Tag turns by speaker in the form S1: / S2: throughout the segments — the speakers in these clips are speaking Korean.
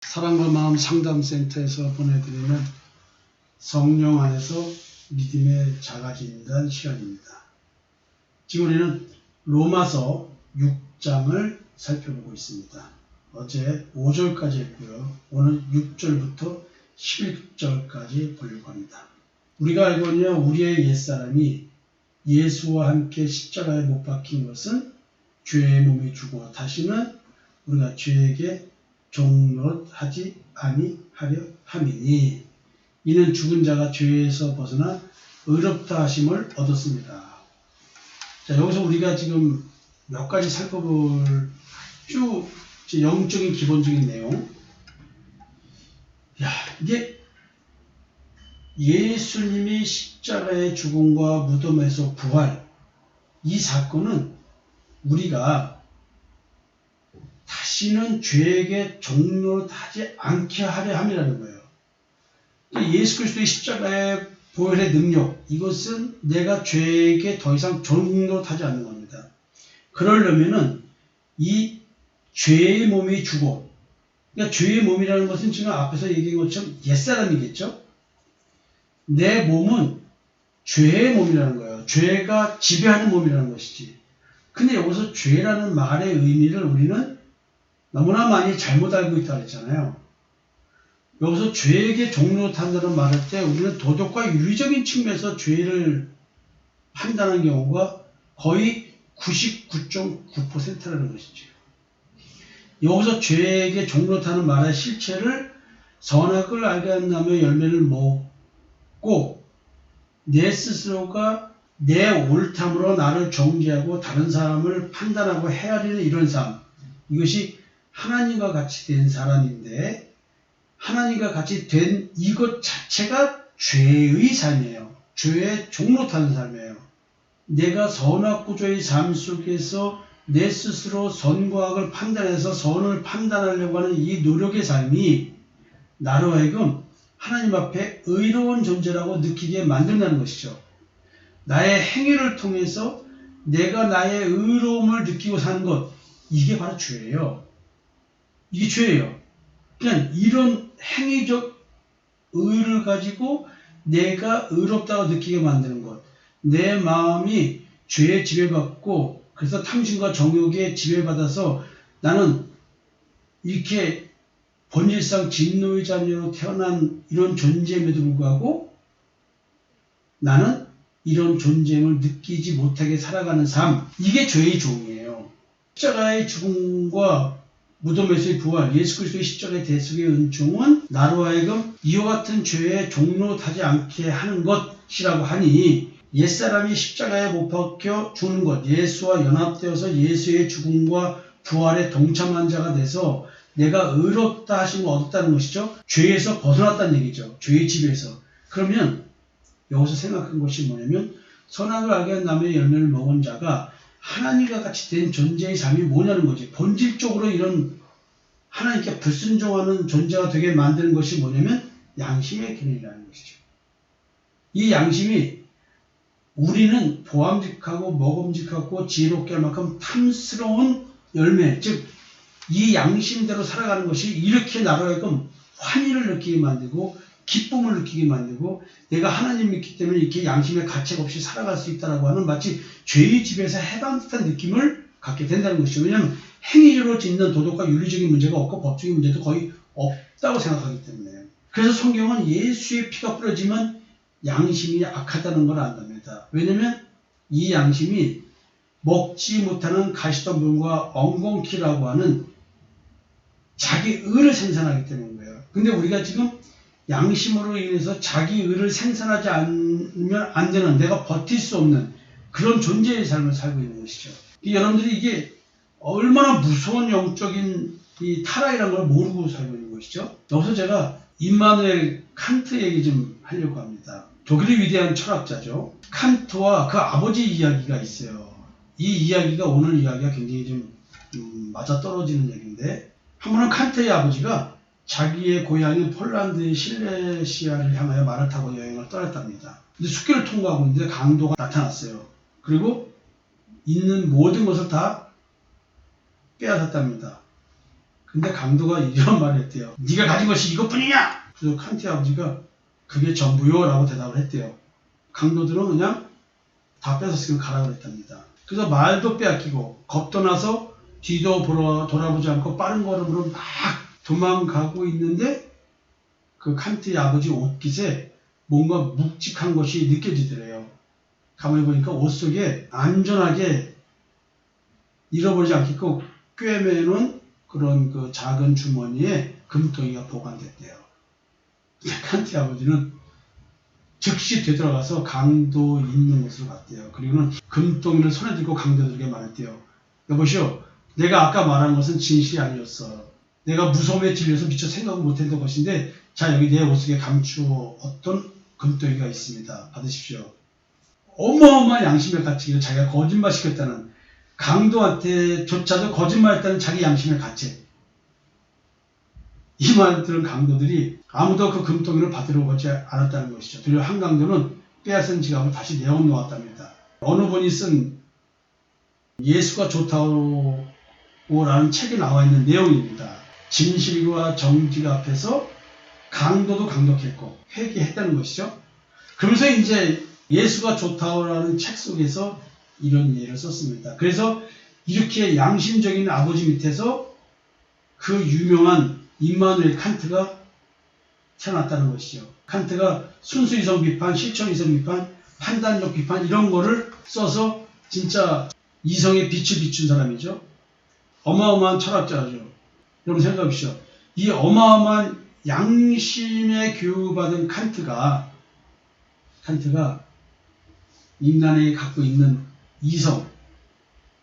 S1: 사랑과 마음 상담센터에서 보내드리는 성령 안에서 믿음의 작아진다는 시간입니다. 지금 우리는 로마서 6장을 살펴보고 있습니다. 어제 5절까지 했고요. 오늘 6절부터 11절까지 보려고 합니다. 우리가 알고 있는 우리의 옛사람이 예수와 함께 십자가에 못 박힌 것은 죄의 몸이 죽어 다시는 우리가 죄에게 종노릇하지 아니하려 함이니 이는 죽은 자가 죄에서 벗어나 의롭다 하심을 얻었습니다. 자, 여기서 우리가 지금 몇 가지 살펴볼 쭉 영적인 기본적인 내용. 이게 예수님이 십자가의 죽음과 무덤에서 부활, 이 사건은 우리가 다시는 죄에게 종노릇하지 않게 하려 함이라는 거예요. 예수 그리스도의 십자가의 보혈의 능력, 이것은 내가 죄에게 더 이상 종노릇하지 않는 겁니다. 그러려면은 이 죄의 몸이 죽어, 그러니까 죄의 몸이라는 것은 지금 앞에서 얘기한 것처럼 옛사람이겠죠. 내 몸은 죄의 몸이라는 거예요. 죄가 지배하는 몸이라는 것이지. 근데 여기서 죄라는 말의 의미를 우리는 너무나 많이 잘못 알고 있다고 했잖아요. 여기서 죄에게 종노릇한다는 말을 때 우리는 도덕과 윤리적인 측면에서 죄를 판단하는 경우가 거의 99.9%라는 것이죠. 여기서 죄에게 종노릇하는 말의 실체를 선악을 알게 한다며 열매를 먹고 내 스스로가 내 옳담으로 나를 정죄하고 다른 사람을 판단하고 헤아리는 이런 삶, 이것이 하나님과 같이 된 사람인데 하나님과 같이 된 이것 자체가 죄의 삶이에요. 죄에 종노릇하는 삶이에요. 내가 선악구조의 삶 속에서 내 스스로 선과 악을 판단해서 선을 판단하려고 하는 이 노력의 삶이 나로 하여금 하나님 앞에 의로운 존재라고 느끼게 만든다는 것이죠. 나의 행위를 통해서 내가 나의 의로움을 느끼고 사는 것, 이게 바로 죄예요. 이게 죄예요. 그냥 이런 행위적 의를 가지고 내가 의롭다고 느끼게 만드는 것, 내 마음이 죄에 지배받고 그래서 탐심과 정욕에 지배받아서 나는 이렇게 본질상 진노의 자녀로 태어난 이런 존재임에도 불구하고 나는 이런 존재임을 느끼지 못하게 살아가는 삶, 이게 죄의 종이에요. 십자가의 죽음과 무덤에서의 부활, 예수 그리스도의 십자가의 대속의 은총은 나로 하여금 이와 같은 죄에 종노릇하지 않게 하는 것이라고 하니 옛사람이 십자가에 못 박혀 죽는 것, 예수와 연합되어서 예수의 죽음과 부활에 동참한 자가 돼서 내가 의롭다 하심을 얻었다는 것이죠. 죄에서 벗어났다는 얘기죠. 죄의 지배에서. 그러면 여기서 생각한 것이 뭐냐면 선악을 알게 한 다음에 열매를 먹은 자가 하나님과 같이 된 존재의 삶이 뭐냐는 거지. 본질적으로 이런 하나님께 불순종하는 존재가 되게 만드는 것이 뭐냐면 양심의 기능이라는 것이죠. 이 양심이 우리는 보암직하고 먹음직하고 지혜롭게 할 만큼 탐스러운 열매, 즉 이 양심대로 살아가는 것이 이렇게 나로 하여금 환희를 느끼게 만들고 기쁨을 느끼게 만들고 내가 하나님 믿기 때문에 이렇게 양심의 가책 없이 살아갈 수 있다고 하는 마치 죄의 지배에서 해방된 느낌을 갖게 된다는 것이죠. 왜냐하면 행위적으로 짓는 도덕과 윤리적인 문제가 없고 법적인 문제도 거의 없다고 생각하기 때문에. 그래서 성경은 예수의 피가 뿌려지면 양심이 악하다는 걸 안답니다. 왜냐하면 이 양심이 먹지 못하는 가시덤불과 엉겅퀴라고 하는 자기 의를 생산하기 때문인 거예요. 근데 우리가 지금 양심으로 인해서 자기 의를 생산하지 않으면 안 되는, 내가 버틸 수 없는 그런 존재의 삶을 살고 있는 것이죠. 여러분들이 이게 얼마나 무서운 영적인 이 타락이라는 걸 모르고 살고 있는 것이죠. 여기서 제가 임마누엘 칸트 얘기 좀 하려고 합니다. 독일의 위대한 철학자죠. 칸트와 그 아버지 이야기가 있어요. 이 이야기가 오늘 이야기가 굉장히 좀 맞아떨어지는 얘기인데, 한 번은 칸트의 아버지가 자기의 고향인 폴란드의 실레시아를 향하여 말을 타고 여행을 떠났답니다. 근데 숲길을 통과하고 있는데 강도가 나타났어요. 그리고 있는 모든 것을 다 빼앗았답니다. 근데 강도가 이런 말을 했대요. 네가 가진 것이 이것뿐이냐? 그래서 칸트의 아버지가 그게 전부요 라고 대답을 했대요. 강도들은 그냥 다 뺏었으면 가라 그랬답니다. 그래서 말도 빼앗기고 겁도 나서 뒤도 돌아보지 않고 빠른 걸음으로 막 도망가고 있는데 그 칸트의 아버지 옷깃에 뭔가 묵직한 것이 느껴지더래요. 가만히 보니까 옷 속에 안전하게 잃어버리지 않게끔 꿰매놓은 그런 그 작은 주머니에 금덩이가 보관됐대요. 칸트의 아버지는 즉시 되돌아가서 강도 있는 곳으로 갔대요. 그리고는 금덩이를 손에 들고 강도들에게 말했대요. 여보시오, 내가 아까 말한 것은 진실이 아니었어. 내가 무서움에 질려서 미처 생각을 못했던 것인데 자, 여기 내 옷 속에 감추어 어떤 금덩이가 있습니다. 받으십시오. 어마어마한 양심의 가책이고 자기가 거짓말 시켰다는, 강도한테조차도 거짓말했다는 자기 양심의 가책. 이 말 들은 강도들이 아무도 그 금덩이를 받으러 오지 않았다는 것이죠. 도리어 한 강도는 빼앗은 지갑을 다시 내어놓았답니다. 어느 분이 쓴 예수가 좋다고라는 책에 나와 있는 내용입니다. 진실과 정직 앞에서 강도도 강력했고 회개했다는 것이죠. 그러면서 이제 예수가 좋다고라는 책 속에서 이런 예를 썼습니다. 그래서 이렇게 양심적인 아버지 밑에서 그 유명한 임마누엘 칸트가 태어났다는 것이죠. 칸트가 순수 이성 비판, 실천 이성 비판, 판단력 비판 이런 거를 써서 진짜 이성의 빛을 비춘 사람이죠. 어마어마한 철학자죠. 여러분 생각해보시죠. 이 어마어마한 양심의 교육받은 칸트가 인간이 갖고 있는 이성,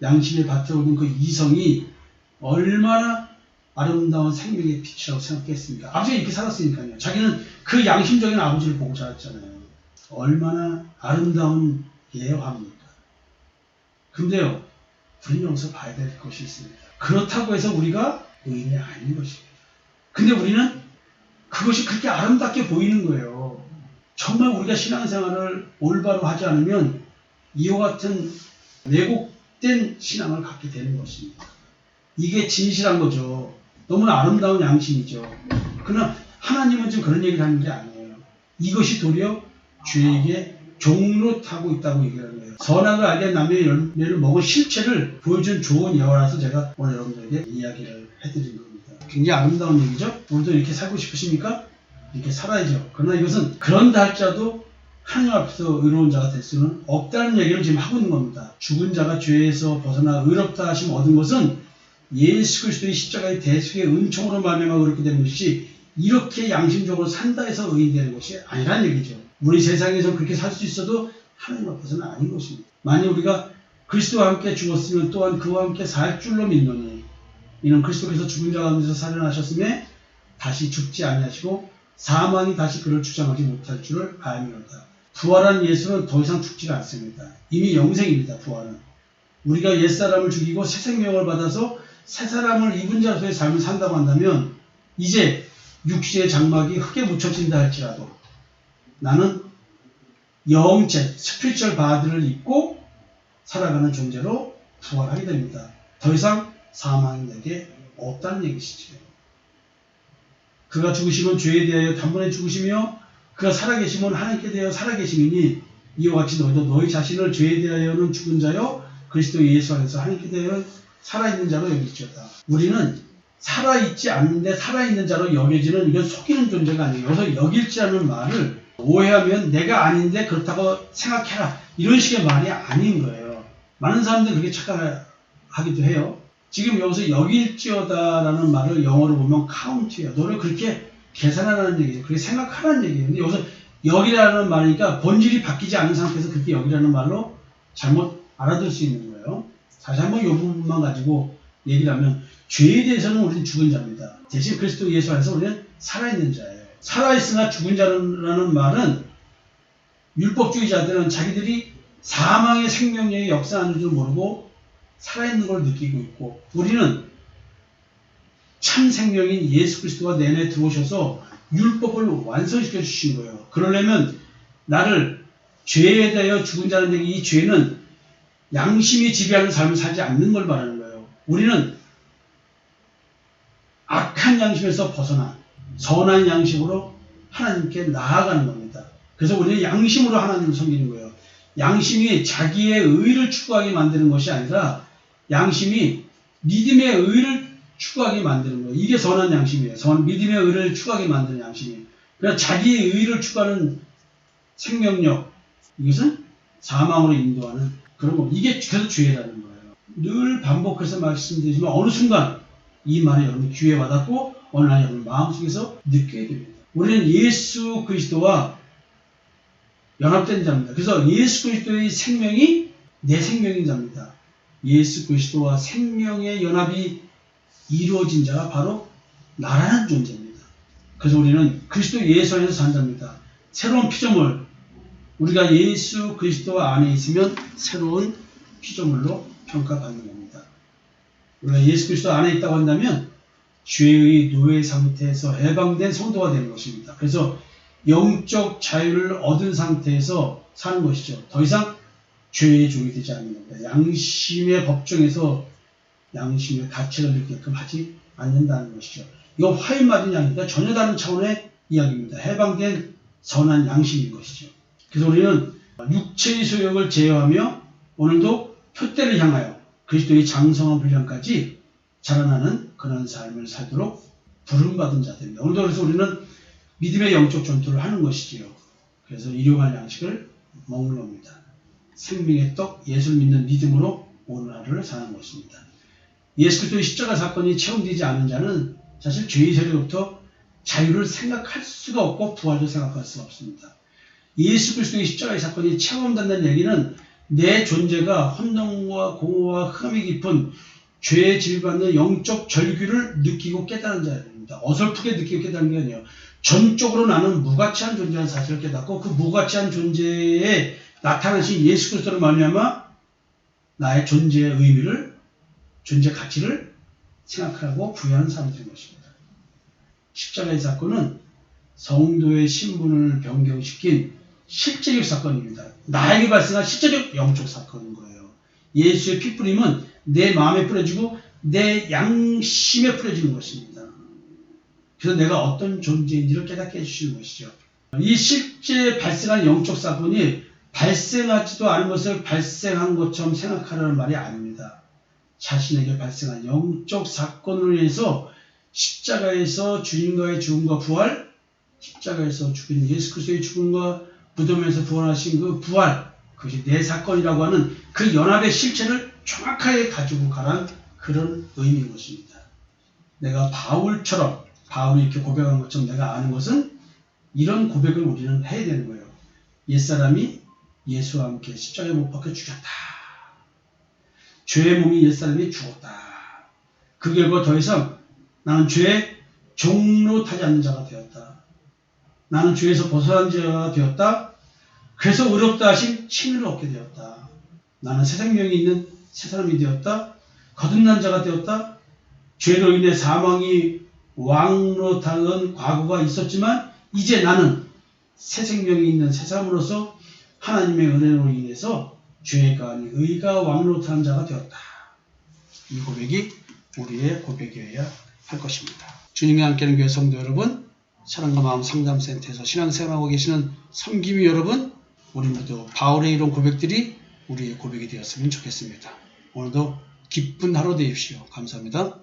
S1: 양심의 밭에 오는 그 이성이 얼마나 아름다운 생명의 빛이라고 생각했습니까? 아버지가 이렇게 살았으니까요. 자기는 그 양심적인 아버지를 보고 자랐잖아요. 얼마나 아름다운 예화입니까? 근데요, 우리는 여기서 봐야 될 것이 있습니다. 그렇다고 해서 우리가 의인이 아닌 것입니다. 근데 우리는 그것이 그렇게 아름답게 보이는 거예요. 정말 우리가 신앙생활을 올바로 하지 않으면 이와 같은 왜곡된 신앙을 갖게 되는 것입니다. 이게 진실한 거죠. 너무나 아름다운 양심이죠. 그러나 하나님은 지금 그런 얘기를 하는 게 아니에요. 이것이 도리어 죄에게 종로 타고 있다고 얘기하는 거예요. 선악을 알게 한 나무의 열매를 먹은 실체를 보여준 좋은 예화라서 제가 오늘 여러분들에게 이야기를 해드린 겁니다. 굉장히 아름다운 얘기죠. 오늘도 이렇게 살고 싶으십니까? 이렇게 살아야죠. 그러나 이것은 그런다 할지라도 하나님 앞에서 의로운 자가 될 수는 없다는 얘기를 지금 하고 있는 겁니다. 죽은 자가 죄에서 벗어나 의롭다 하심 얻은 것은 예수 그리스도의 십자가의 대속의 은총으로 말미암아 의롭게 되는 것이 이렇게 양심적으로 산다 해서 의인 되는 것이 아니라는 얘기죠. 우리 세상에서 그렇게 살 수 있어도 하나님 앞에서는 아닌 것입니다. 만약 우리가 그리스도와 함께 죽었으면 또한 그와 함께 살 줄로 믿노니 이는 그리스도께서 죽은 자 가운데서 살아나셨음에 다시 죽지 아니하시고 사망이 다시 그를 주장하지 못할 줄을 알미로다. 부활한 예수는 더 이상 죽지 않습니다. 이미 영생입니다. 부활은. 우리가 옛사람을 죽이고 새 생명을 받아서 새 사람을 입은 자로서의 삶을 산다고 한다면 이제 육신의 장막이 흙에 묻혀진다 할지라도 나는 영체, 스피리추얼 바디를 입고 살아가는 존재로 부활하게 됩니다. 더 이상 사망이 내게 없다는 얘기시죠. 그가 죽으시면 죄에 대하여 단번에 죽으시며 그가 살아계시면 하나님께 대하여 살아계심이니 이와 같이 너희도 너희 자신을 죄에 대하여는 죽은 자요 그리스도 예수 안에서 하나님께 대하여 살아있는 자로 여기지어다. 우리는 살아있지 않는데 살아있는 자로 여겨지는 이건 속이는 존재가 아니에요. 여기서 여길지라는 말을 오해하면 내가 아닌데 그렇다고 생각해라 이런 식의 말이 아닌 거예요. 많은 사람들이 그렇게 착각하기도 해요. 지금 여기서 여길지어다라는 말을 영어로 보면 count예요. 너를 그렇게 계산하라는 얘기죠. 그렇게 생각하라는 얘기예요. 근데 여기서 여기라는 말이니까 본질이 바뀌지 않은 상태에서 그렇게 여기라는 말로 잘못 알아들 수 있는 거예요. 다시 한번 이 부분만 가지고 얘기를 하면 죄에 대해서는 우리는 죽은 자입니다. 대신 그리스도 예수 안에서 우리는 살아있는 자예요. 살아있으나 죽은 자라는 말은 율법주의자들은 자기들이 사망의 생명력이 역사하는 줄 모르고 살아있는 걸 느끼고 있고 우리는 참 생명인 예수 그리스도가 내 안에 들어오셔서 율법을 완성시켜 주신 거예요. 그러려면 나를 죄에 대하여 죽은 자는 얘기 이 죄는 양심이 지배하는 삶을 살지 않는 걸 말하는 거예요. 우리는 악한 양심에서 벗어난 선한 양심으로 하나님께 나아가는 겁니다. 그래서 우리는 양심으로 하나님을 섬기는 거예요. 양심이 자기의 의를 추구하게 만드는 것이 아니라 양심이 믿음의 의를 추구하게 만드는 거예요. 이게 선한 양심이에요. 믿음의 의를 추구하게 만드는 양심이에요. 그러니까 자기의 의를 추구하는 생명력, 이것은 사망으로 인도하는 그런 거. 이게 그래서 죄라는 거예요. 늘 반복해서 말씀드리지만 어느 순간 이 말이 여러분 귀에 와닿고 어느 날 여러분 마음속에서 느끼게 됩니다. 우리는 예수 그리스도와 연합된 자입니다. 그래서 예수 그리스도의 생명이 내 생명인 자입니다. 예수 그리스도와 생명의 연합이 이루어진 자가 바로 나라는 존재입니다. 그래서 우리는 그리스도 예수 안에서 산 자입니다. 새로운 피조물, 우리가 예수 그리스도 안에 있으면 새로운 피조물로 평가받는 겁니다. 우리가 예수 그리스도 안에 있다고 한다면 죄의 노예 상태에서 해방된 성도가 되는 것입니다. 그래서 영적 자유를 얻은 상태에서 사는 것이죠. 더 이상 죄의 종이 되지 않는 겁니다. 양심의 법정에서 양심의 가치를 느끼게끔 하지 않는다는 것이죠. 이거 화인 맞은 양이니까 전혀 다른 차원의 이야기입니다. 해방된 선한 양심인 것이죠. 그래서 우리는 육체의 소욕을 제어하며 오늘도 표대를 향하여 그리스도의 장성한 분량까지 자라나는 그런 삶을 살도록 부름받은 자들입니다. 오늘도 그래서 우리는 믿음의 영적 전투를 하는 것이지요. 그래서 일용할 양식을 먹는 겁니다. 생명의 떡, 예수를 믿는 믿음으로 오늘 하루를 사는 것입니다. 예수 그리스도의 십자가 사건이 체험되지 않은 자는 사실 죄의 세력부터 자유를 생각할 수가 없고 부활도 생각할 수가 없습니다. 예수 그리스도의 십자가의 사건이 체험된다는 얘기는 내 존재가 혼돈과 공허와 흠이 깊은 죄에 질받는 영적 절규를 느끼고 깨달은 자입니다. 어설프게 느끼고 깨달은 게 아니에요. 전적으로 나는 무가치한 존재라는 사실을 깨닫고 그 무가치한 존재에 나타나신 예수 그리스도를 말미암아 나의 존재의 의미를, 존재 가치를 생각하고 부여하는 사람이 된 것입니다. 십자가의 사건은 성도의 신분을 변경시킨 실제적 사건입니다. 나에게 발생한 실제적 영적 사건인 거예요. 예수의 피뿌림은 내 마음에 뿌려지고 내 양심에 뿌려지는 것입니다. 그래서 내가 어떤 존재인지를 깨닫게 해주시는 것이죠. 이 실제 발생한 영적 사건이 발생하지도 않은 것을 발생한 것처럼 생각하라는 말이 아닙니다. 자신에게 발생한 영적 사건으로 인해서 십자가에서 주님과의 죽음과 부활, 십자가에서 죽은 예수 그리스도의 죽음과 무덤에서 부활하신 그 부활, 그것이 내 사건이라고 하는 그 연합의 실체를 정확하게 가지고 가란 그런 의미인 것입니다. 내가 바울처럼, 바울이 이렇게 고백한 것처럼 내가 아는 것은 이런 고백을 우리는 해야 되는 거예요. 옛사람이 예수와 함께 십자가에 못 박혀 죽였다. 죄의 몸이 옛사람이 죽었다. 그 결과 더 이상 나는 죄의 종로 타지 않는 자가 되었다. 나는 죄에서 벗어난 자가 되었다. 그래서 의롭다 하신 칭의를 얻게 되었다. 나는 새 생명이 있는 새 사람이 되었다. 거듭난 자가 되었다. 죄로 인해 사망이 왕노타는 과거가 있었지만 이제 나는 새 생명이 있는 새 사람으로서 하나님의 은혜로 인해서 죄가 아닌 의가 왕노타는 자가 되었다. 이 고백이 우리의 고백이어야 할 것입니다. 주님과 함께하는 교회 성도 여러분, 사랑과 마음 상담센터에서 신앙생활하고 계시는 섬김이 여러분, 우리 모두 바울의 이런 고백들이 우리의 고백이 되었으면 좋겠습니다. 오늘도 기쁜 하루 되십시오. 감사합니다.